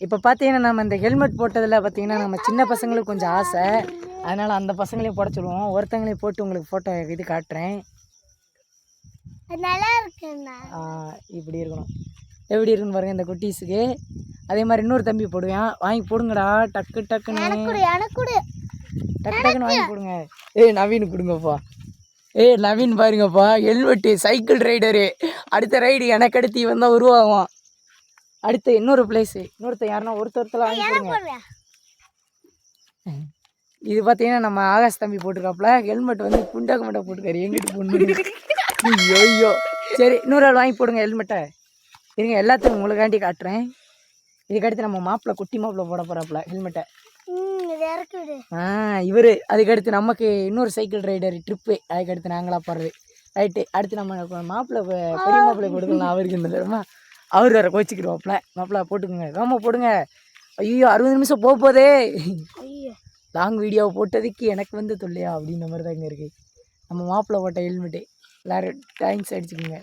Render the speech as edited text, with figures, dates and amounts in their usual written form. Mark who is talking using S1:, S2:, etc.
S1: இப்போ பார்த்தீங்கன்னா நம்ம இந்த ஹெல்மெட் போட்டதில் பார்த்தீங்கன்னா நம்ம சின்ன பசங்களுக்கு கொஞ்சம் ஆசை, அதனால் அந்த பசங்களையும் போட சொல்லுவோம். ஒருத்தங்களையும் போட்டு உங்களுக்கு ஃபோட்டோ இது காட்டுறேன்.
S2: நல்லா இருக்குண்ணா.
S1: இப்படி இருக்கணும். எப்படி இருக்குன்னு பாருங்கள் இந்த குட்டீஸுக்கு. அதே மாதிரி இன்னொரு தம்பி போடுவேன், வாங்கி போடுங்கடா டக்கு டக்குன்னு டக்கு டக்குன்னு வாங்கி போடுங்க. நவீன் கொடுங்கப்பா. நவீன் பாருங்கப்பா, ஹெல்மெட்டு, சைக்கிள் ரைடரு. அடுத்த ரைடு எனக்கு அடுத்து இவன் தான் உருவாகும். அடுத்து இன்னொரு பிளேஸு, இன்னொருத்தர் யாருன்னா ஒருத்தர் வாங்கி போடுங்க. இது பார்த்தீங்கன்னா நம்ம ஆகாஷ் தம்பி போட்டிருக்காப்புல, ஹெல்மெட் வந்து குண்டாக்க மட்டும் போட்டுக்காரு, எங்கிட்டு போடணும். ஐயோ சரி, இன்னொரு ஆள் வாங்கி போடுங்க ஹெல்மெட்டை. இருங்க எல்லாத்துக்கும் உங்களுக்காண்டி காட்டுறேன். இதுக்கடுத்து நம்ம மாப்பிள்ளை, குட்டி மாப்பிள்ளை போட போகிறாப்புல ஹெல்மெட்டை. இவர் அதுக்கடுத்து நமக்கு இன்னொரு சைக்கிள் ரைடர் ட்ரிப்பு, அதுக்கடுத்து நாங்களாக போடுறது. ரைட்டு, அடுத்து நம்ம மாப்பிள்ளை, பெரிய மாப்பிள்ளை கொடுக்கலாம். அவருக்கு இந்த தரமா அவர் வேறு கோச்சிக்கிடுவாப்பில். மாப்பிள்ளை போட்டுக்கோங்க, வேமா போடுங்க. ஐயோ 60 நிமிஷம் போதே, லாங் வீடியோவை போட்டதுக்கு எனக்கு வந்து தொல்லையா அப்படின்ற மாதிரி தாங்க இருக்குது. நம்ம மாப்பிள்ளை போட்ட ஹெல்மெட்டு எல்லோரும் தேங்க்ஸ் அடிச்சுக்கோங்க.